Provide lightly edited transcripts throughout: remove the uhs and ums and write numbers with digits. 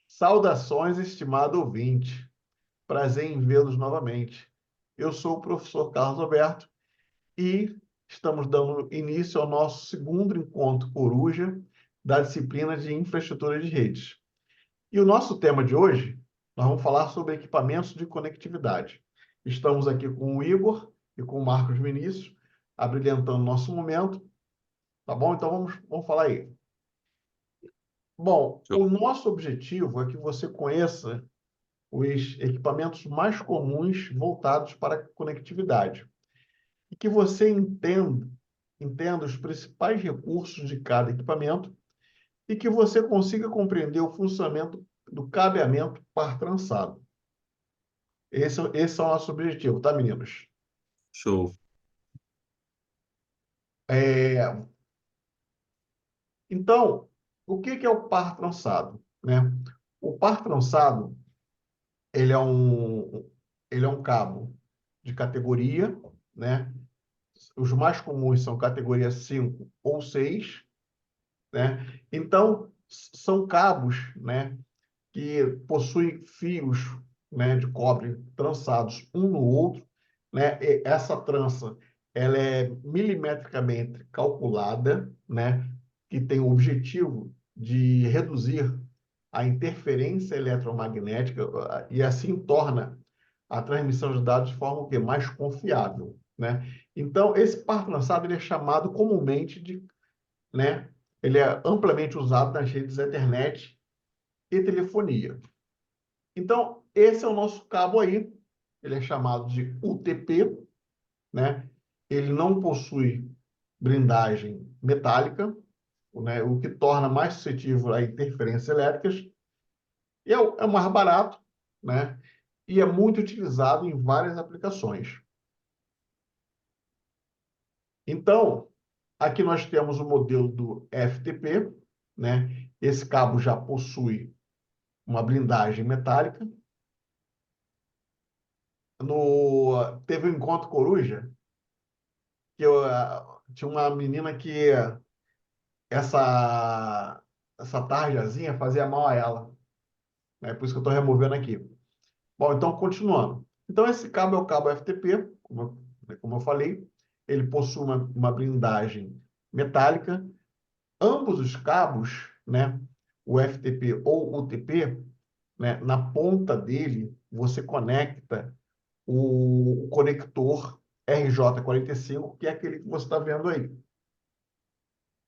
Saudações, estimado ouvinte. Prazer em vê-los novamente. Eu sou o professor Carlos Alberto e estamos dando início ao nosso segundo encontro coruja da disciplina de infraestrutura de redes. E o nosso tema de hoje, nós vamos falar sobre equipamentos de conectividade. Estamos aqui com o Igor e com o Marcos Vinícius, abrilhantando o nosso momento. Tá bom? Então vamos falar aí. Bom, Show. o nosso objetivo é que você conheça os equipamentos mais comuns voltados para a conectividade e que você entenda os principais recursos de cada equipamento e que você consiga compreender o funcionamento do cabeamento par trançado. Esse é o nosso objetivo, tá, meninos? Show. É, então, o que é o par trançado, né? O par trançado, ele é ele é um cabo de categoria, né? Os mais comuns são categoria 5 ou 6, né? Então, são cabos, né, que possuem fios, né, de cobre trançados um no outro, né? E essa trança, ela é milimetricamente calculada, né, que tem o objetivo de reduzir a interferência eletromagnética e assim torna a transmissão de dados de forma o quê? Mais confiável, né? Então, esse par trançado ele é chamado comumente de, né? Ele é amplamente usado nas redes Ethernet e telefonia. Então, esse é o nosso cabo aí. Ele é chamado de UTP, né? Ele não possui blindagem metálica, né? O que torna mais suscetível a interferências elétricas. E é o mais barato, né? E é muito utilizado em várias aplicações. Então, aqui nós temos o modelo do FTP, né? Esse cabo já possui uma blindagem metálica. Teve um encontro coruja que tinha uma menina que essa tarjazinha fazia mal a ela, né? Por isso que eu estou removendo aqui. Bom, então continuando. Então esse cabo é o cabo FTP, como eu falei, ele possui uma blindagem metálica. Ambos os cabos, né, o FTP ou o UTP, né, na ponta dele, você conecta o conector RJ45, que é aquele que você está vendo aí.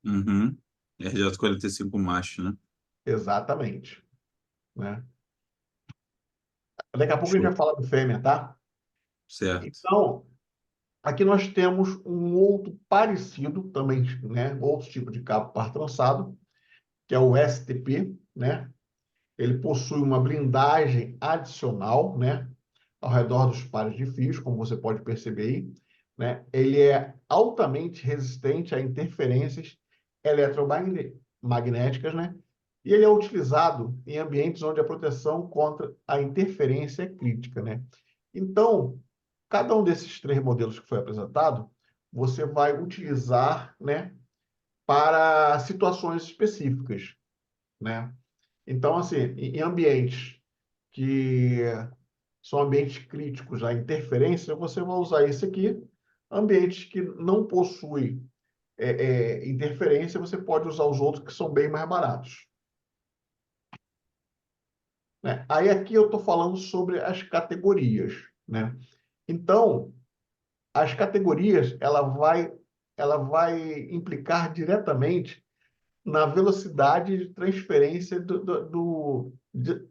Uhum. RJ45 macho, né? Exatamente, né? Daqui a pouco a gente Show. vai falar do fêmea, tá? Certo. Então, aqui nós temos um outro parecido também, né? Outro tipo de cabo par trançado, que é o STP, né? Ele possui uma blindagem adicional, né, ao redor dos pares de fios, como você pode perceber aí, né? Ele é altamente resistente a interferências eletromagnéticas, né? E ele é utilizado em ambientes onde a proteção contra a interferência é crítica, né? Então, cada um desses três modelos que foi apresentado, você vai utilizar, né, para situações específicas, né? Então, assim, em ambientes que são ambientes críticos à interferência, você vai usar esse aqui. Ambientes que não possuem interferência, você pode usar os outros que são bem mais baratos, né? Aí aqui eu estou falando sobre as categorias, né? Então, as categorias, ela vai implicar diretamente na velocidade de transferência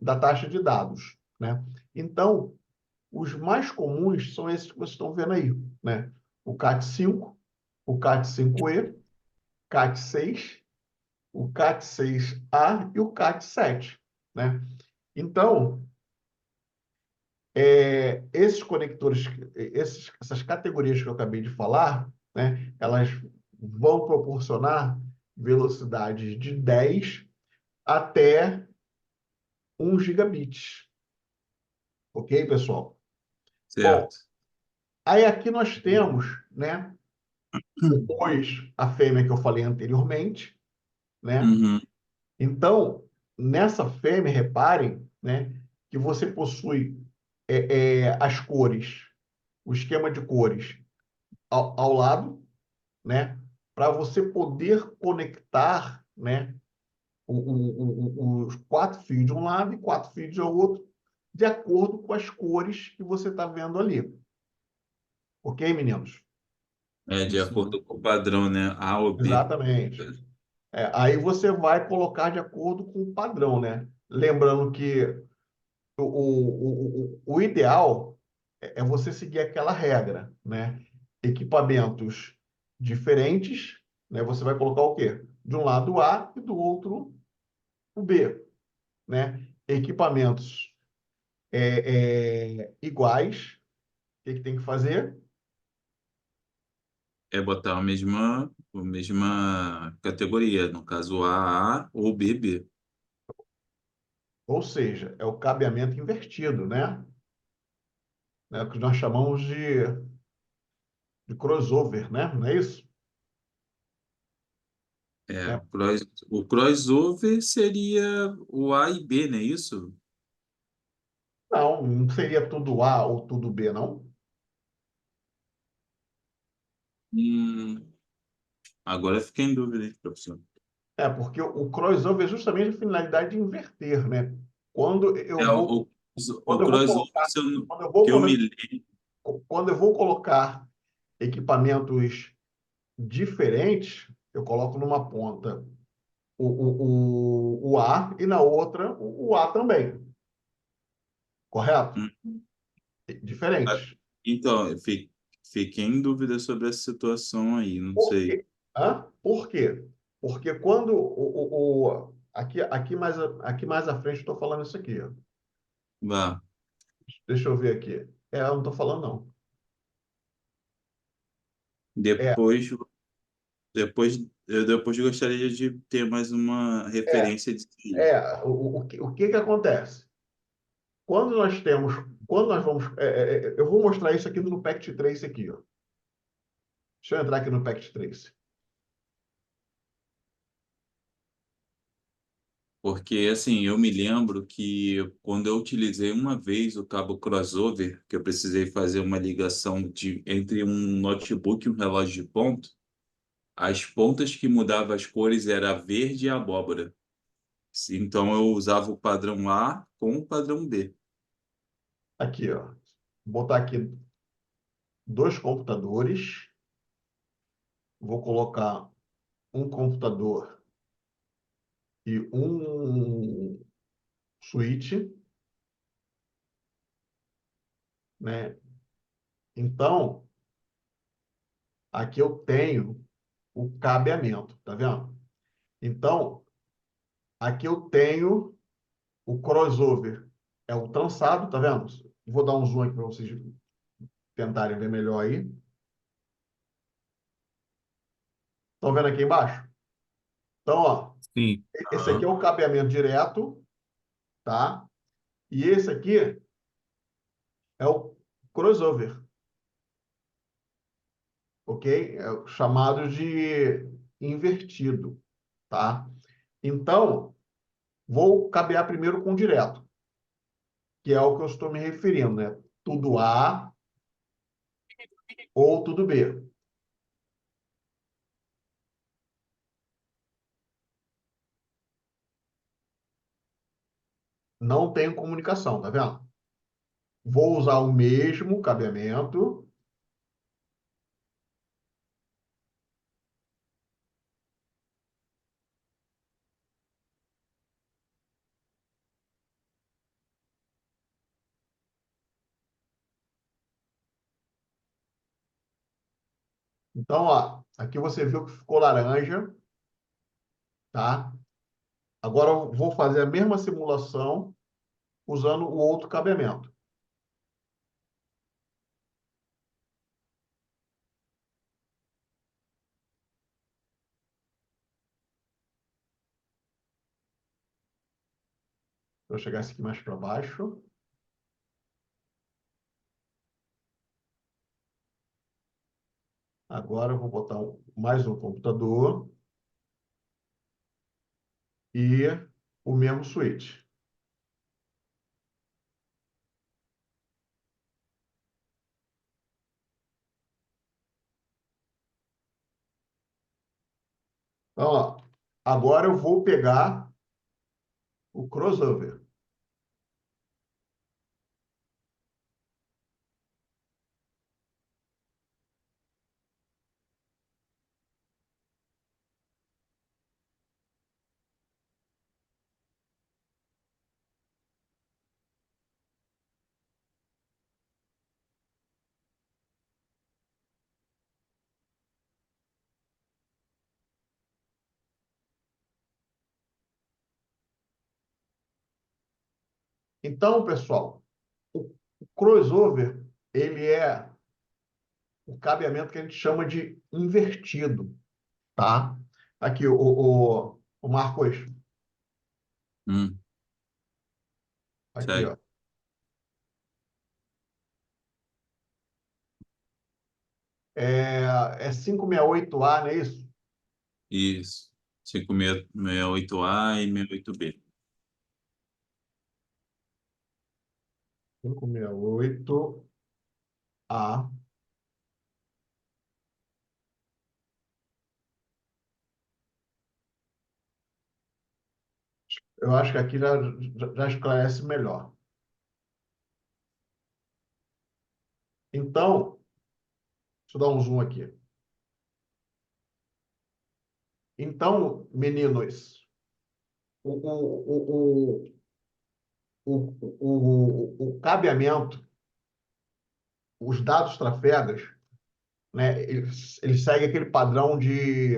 da taxa de dados, né? Então, os mais comuns são esses que vocês estão vendo aí, né? O CAT5, o CAT5E, CAT6, o CAT6A e o CAT7, né? Então, esses conectores, essas categorias que eu acabei de falar, né? Elas vão proporcionar velocidades de 10 até 1 gigabit. Ok, pessoal? Bom, Certo. aí aqui nós temos, né, o bois, a fêmea que eu falei anteriormente, né? Uhum. Então, nessa fêmea, reparem, né, que você possui as cores, o esquema de cores ao lado, né, para você poder conectar, né, os quatro fios de um lado e quatro fios do outro, de acordo com as cores que você está vendo ali. Ok, meninos? É de Sim. acordo com o padrão, né? A ou B. Exatamente. Aí você vai colocar de acordo com o padrão, né? Lembrando que o ideal é você seguir aquela regra, né? Equipamentos diferentes, né? Você vai colocar o quê? De um lado o A e do outro o B, né? Equipamentos iguais, o que que tem que fazer? É botar a mesma categoria, no caso A ou B, B. Ou seja, é o cabeamento invertido, né? É o que nós chamamos de crossover, né? Não é isso? É, Né? o crossover seria o A e B, não é isso? Não, não seria tudo A ou tudo B, não? Hum, agora eu fiquei em dúvida, hein, professor? Porque o crossover é justamente a finalidade de inverter, né? Quando eu É, vou, o quando eu vou crossover, colocar, se eu não- quando eu vou, que eu me lembro. quando eu vou colocar equipamentos diferentes, eu coloco numa ponta o A e na outra o A também, correto? Diferentes. Então, fiquei em dúvida sobre essa situação aí, não Por sei. quê? Por quê? Porque quando aqui mais à frente estou falando isso aqui, ó. Vá. Deixa eu ver aqui. Eu não estou falando, não. É, Depois, depois gostaria de ter mais uma é, referência de. o que que acontece? Quando nós temos, quando nós vamos, eu vou mostrar isso aqui no Pact Trace aqui, ó. Deixa eu entrar aqui no Pact Trace. Porque, assim, eu me lembro que quando eu utilizei uma vez o cabo crossover, que eu precisei fazer uma ligação entre um notebook e um relógio de ponto, as pontas que mudavam as cores era a verde e a abóbora. Então, eu usava o padrão A com o padrão B. Aqui, ó. Vou botar aqui dois computadores. Vou colocar um computador e um switch, né? Então, aqui eu tenho o cabeamento, tá vendo? Então, aqui eu tenho o crossover, é o trançado, tá vendo? Vou dar um zoom aqui para vocês tentarem ver melhor aí. Estão vendo aqui embaixo? Então, ó, Sim. esse aqui é Aham. o cabeamento direto, tá? E esse aqui é o crossover, ok? É o chamado de invertido, tá? Então, vou cabear primeiro com direto, que é o que eu estou me referindo, né? Tudo A ou tudo B. Não tenho comunicação, tá vendo? Vou usar o mesmo cabeamento. Então, ó, aqui você viu que ficou laranja, tá? Agora eu vou fazer a mesma simulação usando o outro cabeamento. Vou chegar esse aqui mais para baixo. Agora eu vou botar mais um computador. e o mesmo switch. Então, ó, agora eu vou pegar o crossover. Então, pessoal, o crossover, ele é o cabeamento que a gente chama de invertido, tá? Aqui, o Marcos, Hum, aqui, sei. ó. É 568A, não é isso? Isso. 568A e 68B. 568A. Eu acho que aqui já esclarece melhor. Então, deixa eu dar um zoom aqui. Então, meninos, o, o, o cabeamento, os dados trafegas, né, eles seguem aquele padrão de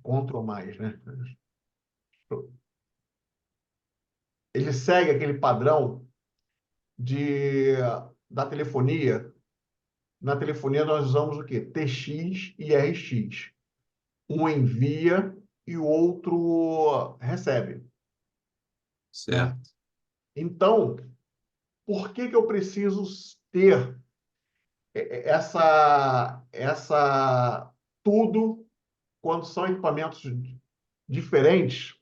Ctrl mais, né? Ele segue aquele padrão de, da telefonia. Na telefonia nós usamos o quê? TX e RX. Um envia e o outro recebe, né? Certo. Então, por que que eu preciso ter essa tudo quando são equipamentos diferentes,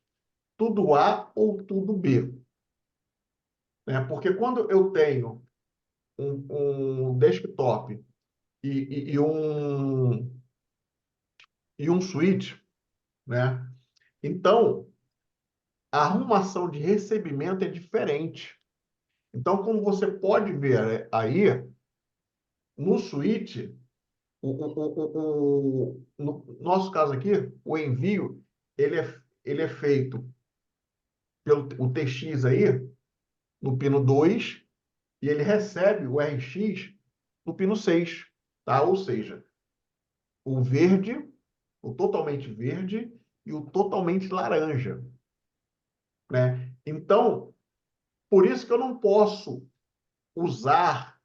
tudo A ou tudo B, né? Porque quando eu tenho um desktop e, e, e um e um switch, né? Então, a arrumação de recebimento é diferente. Então, como você pode ver aí, no switch, no nosso caso aqui, o envio ele é feito pelo o TX aí, no pino 2 e ele recebe o RX no pino 6, tá? Ou seja, o verde, o totalmente verde e o totalmente laranja, né? Então, por isso que eu não posso usar,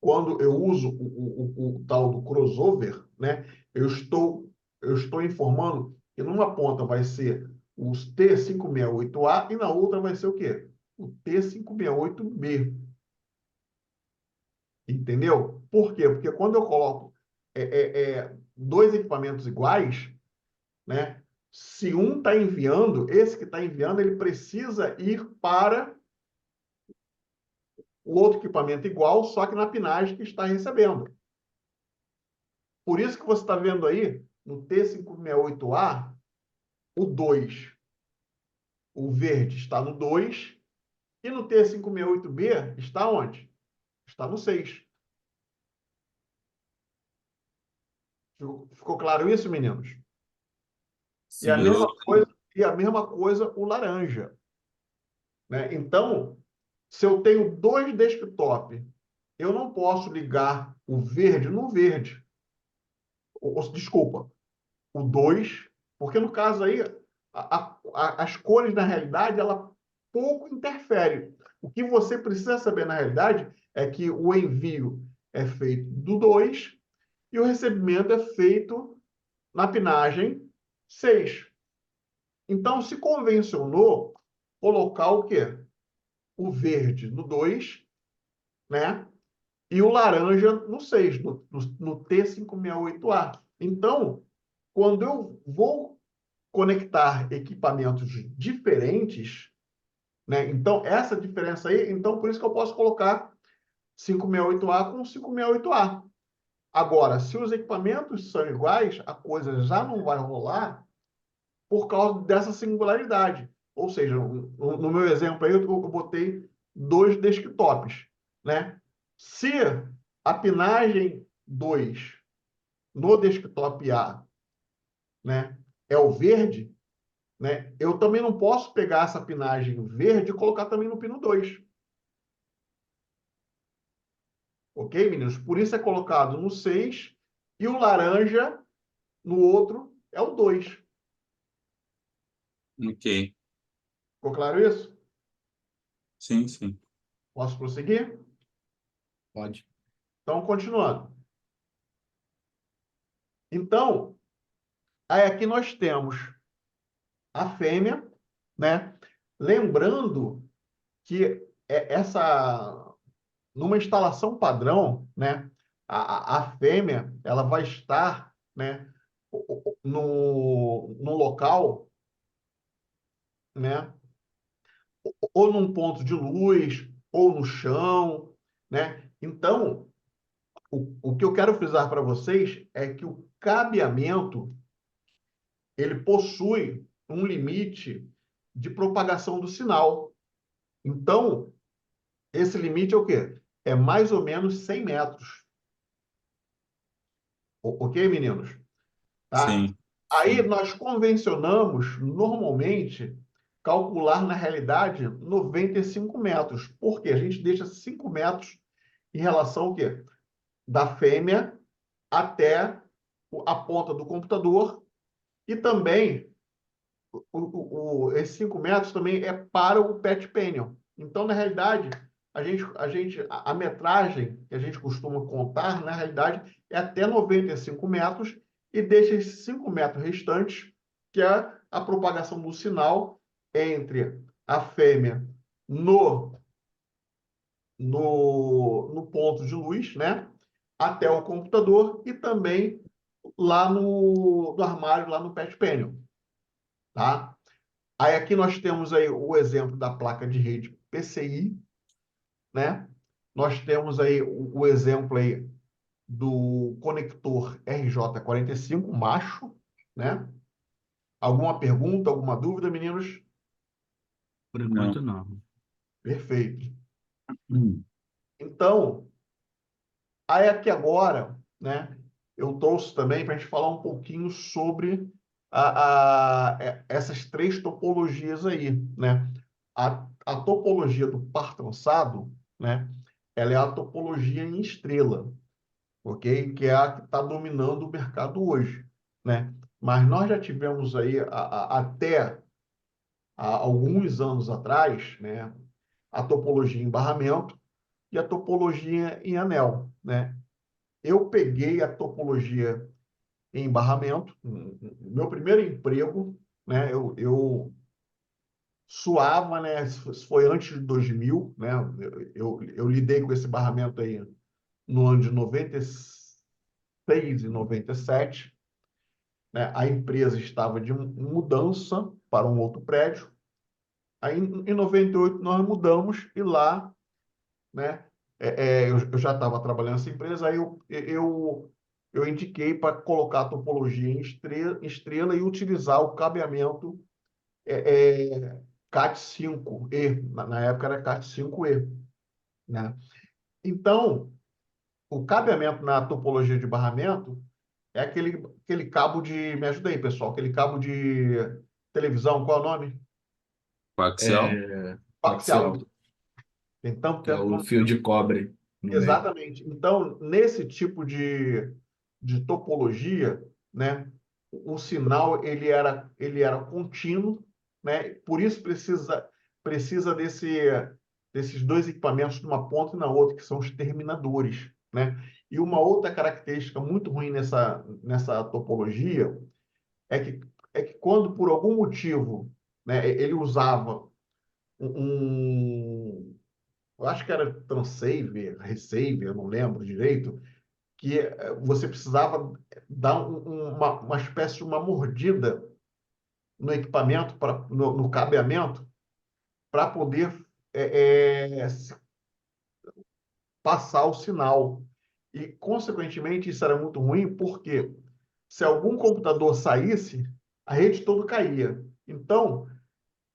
quando eu uso o tal do crossover, né? Eu estou, eu estou informando que numa ponta vai ser os T568A e na outra vai ser o quê? O T568B. Entendeu? Por quê? Porque quando eu coloco dois equipamentos iguais, né? Se um está enviando, esse que está enviando, ele precisa ir para o outro equipamento igual, só que na pinagem que está recebendo. Por isso que você está vendo aí, no T568A, o 2, o verde está no 2, e no T568B está onde? Está no 6. Ficou claro isso, meninos? E a Sim, mesma coisa, e a mesma coisa o laranja, né? Então, se eu tenho dois desktop, eu não posso ligar o verde no verde. Desculpa, o 2, porque no caso aí, as cores, na realidade, ela pouco interfere. O que você precisa saber, na realidade, é que o envio é feito do 2 e o recebimento é feito na pinagem 6. Então, se convencionou colocar o quê? O verde no 2, né? E o laranja no 6, no T568A. Então, quando eu vou conectar equipamentos diferentes, né? Então, essa diferença aí, então, por isso que eu posso colocar 568A com 568A. Agora, se os equipamentos são iguais, a coisa já não vai rolar por causa dessa singularidade. Ou seja, no meu exemplo aí, eu botei dois desktops, né? Se a pinagem 2 no desktop A, né, é o verde, né, eu também não posso pegar essa pinagem verde e colocar também no pino 2. Ok, meninos? Por isso é colocado no 6 e o laranja no outro é o 2. Ok. Ficou claro isso? Sim, sim. Posso prosseguir? Pode. Então, continuando. Então, aí aqui nós temos a fêmea, né? Lembrando que numa instalação padrão, né? A fêmea, ela vai estar, né? No local, né? Ou num ponto de luz, ou no chão, né? Então, o que eu quero frisar para vocês é que o cabeamento ele possui um limite de propagação do sinal. Então, esse limite é o quê? É mais ou menos 100 metros. Ok, meninos? Tá? Sim. Aí Sim. nós convencionamos, normalmente, calcular, na realidade, 95 metros. Por quê? A gente deixa 5 metros em relação ao quê? Da fêmea até a ponta do computador e também esses 5 metros também é para o pet panel. Então, na realidade, a metragem que a gente costuma contar, na realidade, é até 95 metros e deixa esses 5 metros restantes, que é a propagação do sinal entre a fêmea no, no ponto de luz, né? Até o computador e também lá no armário, lá no pet panel, tá? Aí aqui nós temos aí o exemplo da placa de rede PCI, né? Nós temos aí o exemplo aí do conector RJ45 macho, né? Alguma pergunta, alguma dúvida, meninos? Por Não. enquanto, não. Perfeito. Hum. Então, aí aqui agora, né? Eu trouxe também para a gente falar um pouquinho sobre essas três topologias aí, né? A topologia do par trançado, né? Ela é a topologia em estrela, ok? Que é a que está dominando o mercado hoje, né? Mas nós já tivemos aí até há alguns anos atrás, né? A topologia em barramento e a topologia em anel, né? Eu peguei a topologia em barramento, meu primeiro emprego, né? Eu suava, né? Isso foi antes de 2000, né? Eu lidei com esse barramento aí no ano de 96 e 97, né? A empresa estava de mudança para um outro prédio. Aí, em 98, nós mudamos e lá, né? Eu já estava trabalhando nessa empresa, aí eu indiquei para colocar a topologia em estrela e utilizar o cabeamento CAT5E. Na época era CAT5E, né? Então, o cabeamento na topologia de barramento é aquele cabo de... Me ajuda aí, pessoal. Aquele cabo de televisão, qual é o nome? Coaxial? É, Coaxial. coaxial, Tem tanto que é tempo que eu o não... fio de cobre no meio. Exatamente. Então, nesse tipo de topologia, né, o sinal ele era contínuo, né? Por isso precisa desses dois equipamentos numa ponta e na outra, que são os terminadores, né? E uma outra característica muito ruim nessa topologia é que quando por algum motivo, né, ele usava eu acho que era transceiver, receiver, eu não lembro direito, que você precisava dar uma espécie de uma mordida no equipamento, no cabeamento, para poder passar o sinal. E, consequentemente, isso era muito ruim, porque se algum computador saísse, a rede toda caía. Então,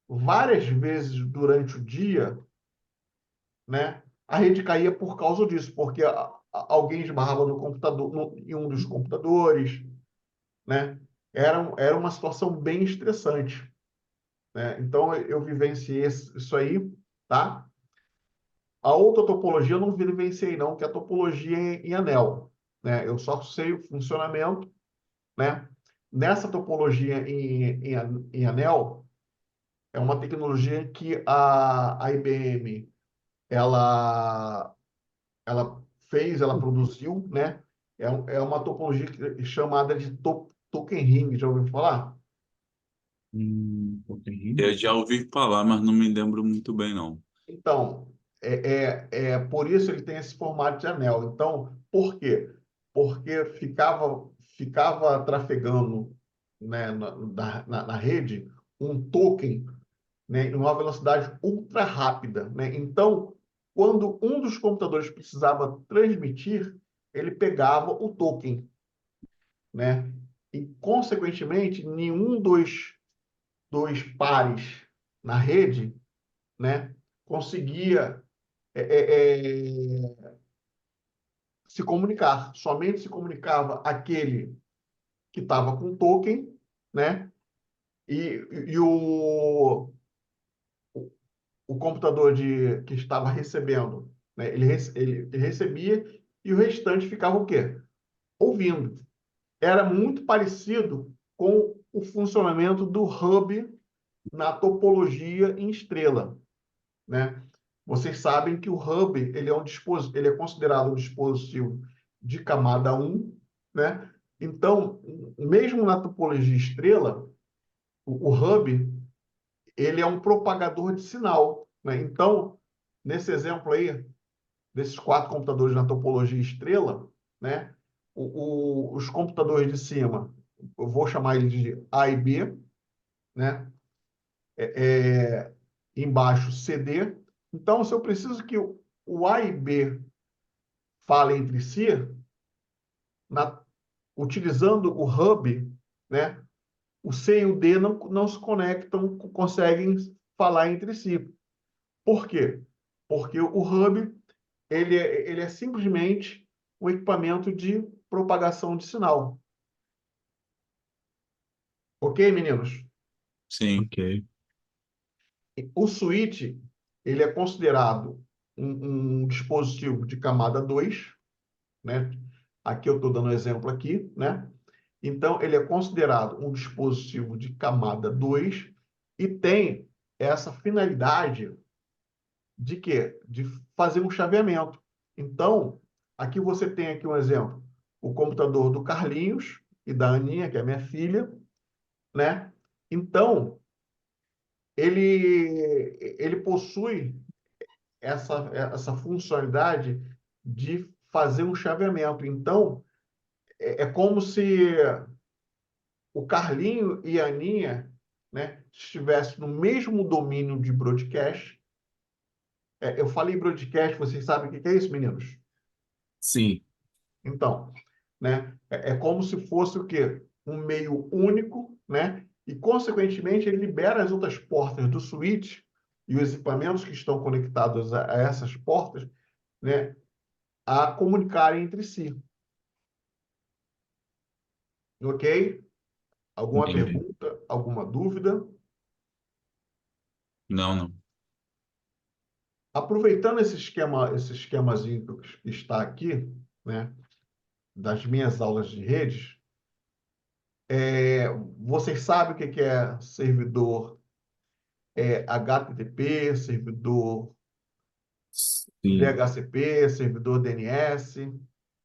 várias vezes durante o dia, né, a rede caía por causa disso, porque alguém esbarrava no computador, em um dos computadores, né? Era uma situação bem estressante, né? Então, eu vivenciei isso aí, tá? A outra topologia eu não vivenciei, não, que é a topologia em anel, né? Eu só sei o funcionamento, né? Nessa topologia em anel, é uma tecnologia que a IBM ela fez, ela produziu, né? É uma topologia chamada de token ring, já ouviu falar? Eu já ouvi falar, mas não me lembro muito bem, não. Então, por isso ele tem esse formato de anel. Então, por quê? Porque ficava trafegando, né, na rede um token, né, em uma velocidade ultra rápida, né? Então, quando um dos computadores precisava transmitir, ele pegava o token, né? E, consequentemente, nenhum dos pares na rede, né, conseguia é, é, é, se comunicar. Somente se comunicava aquele que estava com token, né? E o computador que estava recebendo, né? Ele recebia e o restante ficava o quê? Ouvindo. Era muito parecido com o funcionamento do hub na topologia em estrela, né? Vocês sabem que o hub ele é considerado um dispositivo de camada 1, né? Então, mesmo na topologia estrela, o hub ele é um propagador de sinal, né? Então, nesse exemplo aí, desses 4 computadores na topologia estrela, né? Os computadores de cima, eu vou chamar eles de A e B, né? Embaixo CD. Então, se eu preciso que o A e B falem entre si, na, utilizando o hub, né? O C e o D não se conectam, conseguem falar entre si. Por quê? Porque o hub ele é simplesmente um equipamento de propagação de sinal. Ok, meninos? Sim, Ok. O switch ele é considerado um dispositivo de camada 2, né? Aqui eu estou dando um exemplo aqui, né? Então, ele é considerado um dispositivo de camada 2 e tem essa finalidade de quê? De fazer um chaveamento. Então, aqui você tem aqui um exemplo, o computador do Carlinhos e da Aninha, que é minha filha, né? Então, ele possui essa funcionalidade de fazer um chaveamento. Então, é como se o Carlinho e a Aninha, né, estivessem no mesmo domínio de broadcast. Eu falei broadcast, vocês sabem o que é isso, meninos? Sim. Então, né, é como se fosse o quê? Um meio único, né? E, consequentemente, ele libera as outras portas do switch e os equipamentos que estão conectados a essas portas, né, a comunicarem entre si. Ok? Alguma entendi. pergunta? Alguma dúvida? Não, não. Aproveitando esse esquemazinho que está aqui, né, das minhas aulas de redes, vocês sabem o que é servidor HTTP, servidor Sim. DHCP, servidor DNS?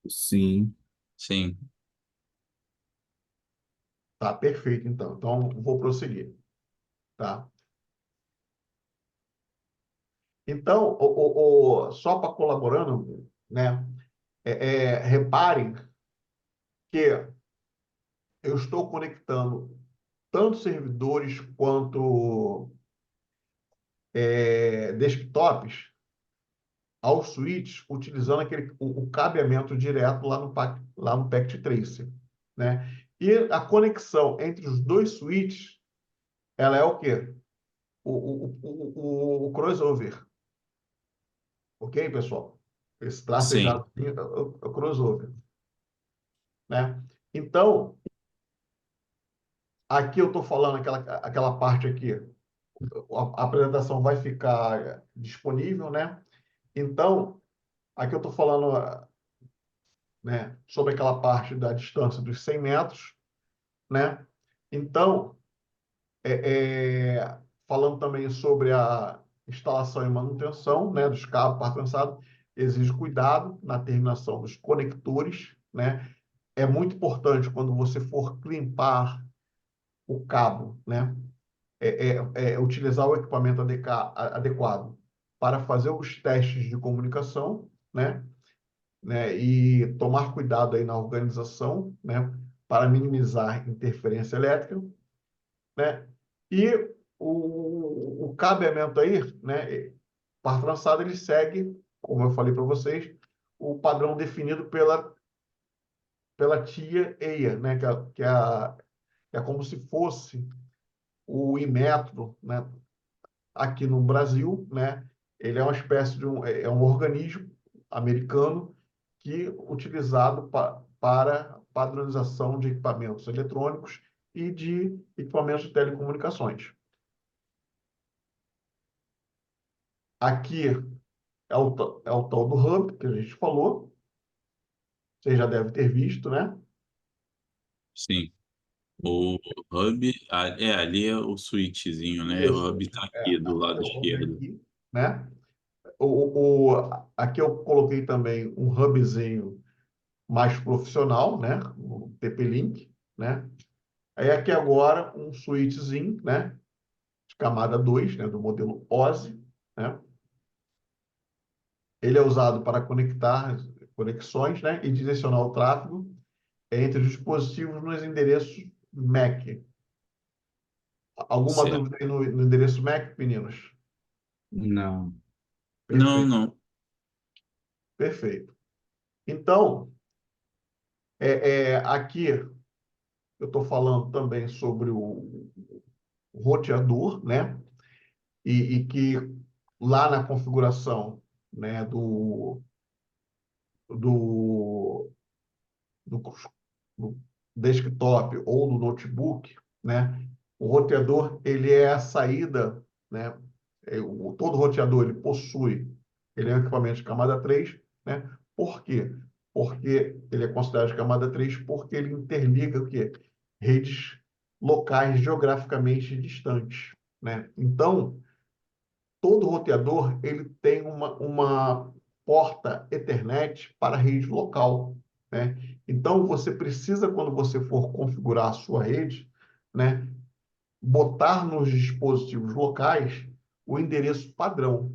Sim. Sim, Tá, perfeito, então. Então, vou prosseguir, tá? Então, só para colaborando, né? Reparem que eu estou conectando tanto servidores quanto desktops aos switches, utilizando o cabeamento direto lá no Packet Tracer, né? E a conexão entre os dois switches, ela é o quê? O crossover. Ok, pessoal? Esse Sim, tracejadozinho é o crossover, né? Então, aqui eu estou falando aquela parte aqui, a apresentação vai ficar disponível, né? Então, aqui eu estou falando, né, sobre aquela parte da distância dos 100 metros, né? Então, falando também sobre a instalação e manutenção, né, dos cabos par trançado, exige cuidado na terminação dos conectores, né? É muito importante quando você for limpar o cabo, né? Utilizar o equipamento adequado para fazer os testes de comunicação, né? E tomar cuidado aí na organização, né? Para minimizar interferência elétrica, né? E o cabeamento aí, né? Par trançado, ele segue, como eu falei para vocês, o padrão definido pela TIA EIA, né? Que é como se fosse o Inmetro, né? Aqui no Brasil, né? Ele é uma espécie de um organismo americano que utilizado para padronização de equipamentos eletrônicos e de equipamentos de telecomunicações. Aqui é o tal do hub que a gente falou, você já deve ter visto, né? sim. O hub, ali é o switchzinho, né? O Isso. hub tá aqui do lado Eu vou ver esquerdo. aqui, né? Aqui eu coloquei também um hubzinho mais profissional, né? O TP-Link, né? Aí aqui agora um switchzinho, né? De camada 2, né? Do modelo OSI, né? Ele é usado para conectar conexões, né? E direcionar o tráfego entre os dispositivos nos endereços MAC. Alguma Certo. dúvida aí no endereço MAC, meninos? Não. Não, Perfeito, não. perfeito. Então, aqui eu estou falando também sobre o roteador, né? E que lá na configuração, né, do, do, do desktop ou do notebook, né, o roteador ele é a saída, né? Todo roteador ele é um equipamento de camada 3, né? Por quê? Porque ele é considerado de camada 3 porque ele interliga o quê? Redes locais geograficamente distantes, né? Então, todo roteador ele tem uma porta Ethernet para a rede local, né? Então, você precisa, quando você for configurar a sua rede, né, botar nos dispositivos locais o endereço padrão,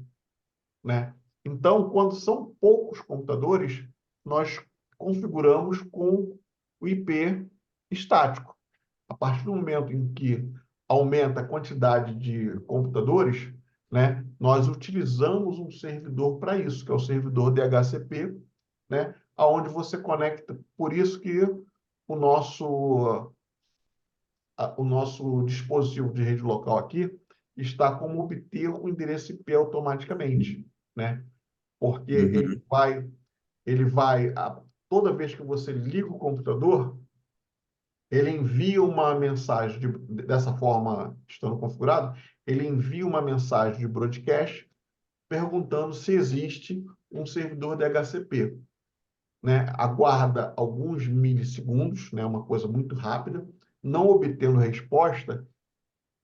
né? Então, quando são poucos computadores, nós configuramos com o IP estático. A partir do momento em que aumenta a quantidade de computadores, né, nós utilizamos um servidor para isso, que é o servidor DHCP, né, aonde você conecta. Por isso que o nosso, o nosso dispositivo de rede local aqui está como obter o endereço IP automaticamente, né? Porque Uhum. toda vez que você liga o computador, ele envia uma mensagem dessa forma, estando configurado, ele envia uma mensagem de broadcast perguntando se existe um servidor DHCP, né? Aguarda alguns milissegundos, né? Uma coisa muito rápida, não obtendo resposta,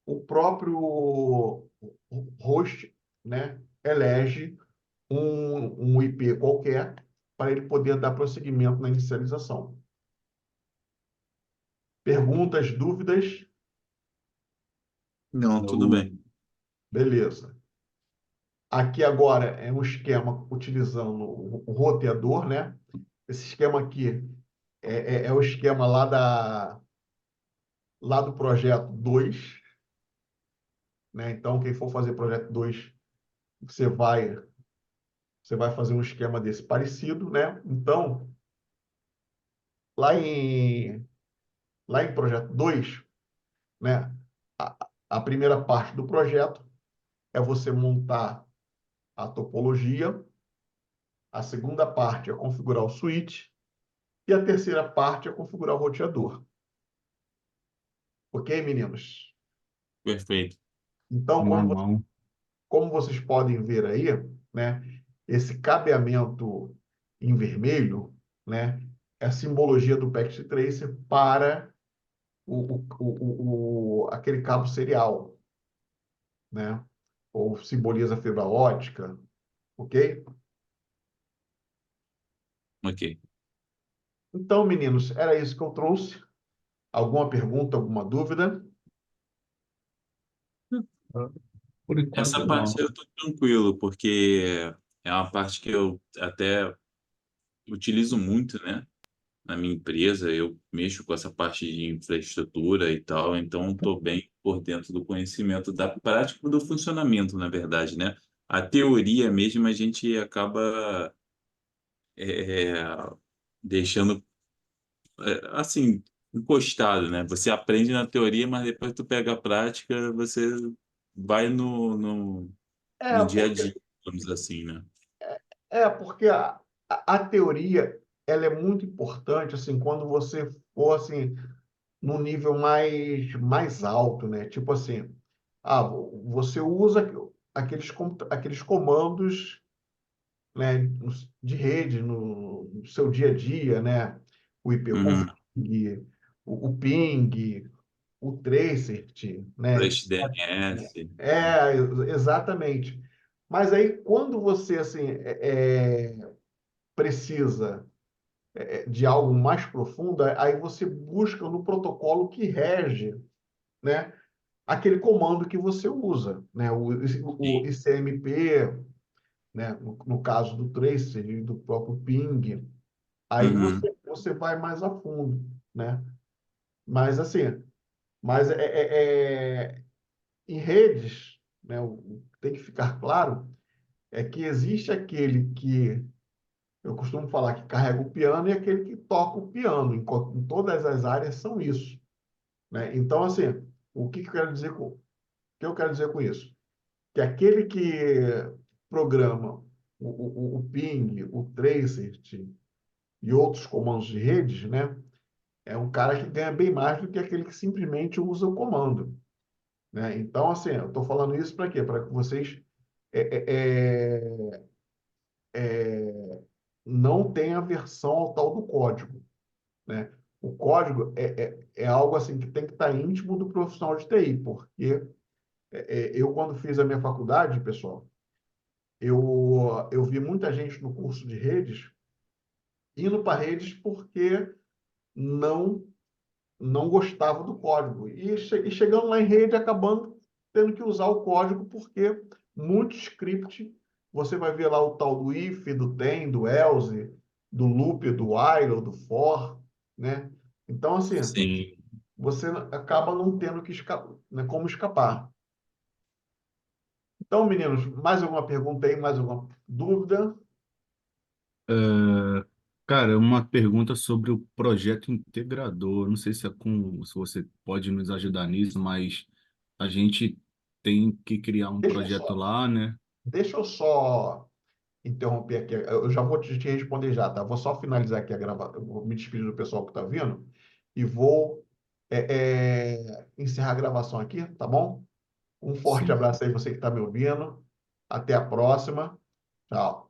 o próprio host, né? Elege um IP qualquer para ele poder dar prosseguimento na inicialização. Perguntas, dúvidas? Não, tudo bem. Não. Beleza. Aqui agora é um esquema utilizando o roteador, né? Esse esquema aqui é o esquema lá do projeto 2, né? Então, quem for fazer projeto 2, você vai, você vai fazer um esquema desse parecido, né? Então, lá em, lá em projeto 2, né? A primeira parte do projeto é você montar a topologia, a segunda parte é configurar o switch e a terceira parte é configurar o roteador. Ok, meninos? Perfeito. Então, Na mão. como vocês podem ver aí, né, esse cabeamento em vermelho, né, é a simbologia do Packet Tracer para aquele cabo serial, né? Ou simboliza a fibra ótica, ok? Ok. Então, meninos, era isso que eu trouxe. Alguma pergunta, alguma dúvida? Por Essa enquanto, parte não. eu estou tranquilo, porque é uma parte que eu até utilizo muito, né? Na minha empresa, eu mexo com essa parte de infraestrutura e tal, então estou bem por dentro do conhecimento da prática do funcionamento, na verdade, né? A teoria mesmo a gente acaba é, deixando assim encostado, né? Você aprende na teoria, mas depois tu pega a prática, você vai É, no dia a dia, porque, vamos assim, né? porque a teoria ela é muito importante assim quando você for assim num nível mais alto, né? Tipo assim, você usa aqueles comandos, né, de rede no seu dia a dia, né? O Uhum. IPconfig, o ping, o tracert, né? Flash DNS. Exatamente. Mas aí, quando você assim, precisa de algo mais profundo, aí você busca no protocolo que rege, né, aquele comando que você usa, né? O Sim. ICMP, né? No caso do tracer e do próprio ping, aí Uhum. você vai mais a fundo, né? Mas assim, mas em redes, né? O que tem que ficar claro é que existe aquele que eu costumo falar que carrega o piano e aquele que toca o piano. Em todas as áreas são isso, né? Então, assim, o que eu quero dizer com isso? Que aquele que programa o ping, o tracert e outros comandos de redes, né? É um cara que ganha bem mais do que aquele que simplesmente usa o comando, né? Então, assim, eu estou falando isso para quê? Para que vocês é, é, não tenham aversão ao tal do código, né? O código é algo assim que tem que estar íntimo do profissional de TI, porque eu, quando fiz a minha faculdade, pessoal, eu vi muita gente no curso de redes indo para redes porque não não gostava do código. E chegando lá em rede, acabando tendo que usar o código, porque muito script, você vai ver lá o tal do if, do then, do else, do loop, do while, do for, né? Então, assim, Sim. você acaba não tendo né, como escapar. Então, meninos, mais alguma pergunta aí? Mais alguma dúvida? Cara, uma pergunta sobre o projeto integrador. Não sei se você pode nos ajudar nisso, mas a gente tem que criar um Deixa eu projeto só, lá, né? deixa eu só interromper aqui. Eu já vou te responder já, tá? Vou só finalizar aqui a gravação. Eu vou me despedir do pessoal que está vindo e vou encerrar a gravação aqui, tá bom? Um forte Sim. abraço aí, você que está me ouvindo. Até a próxima. Tchau.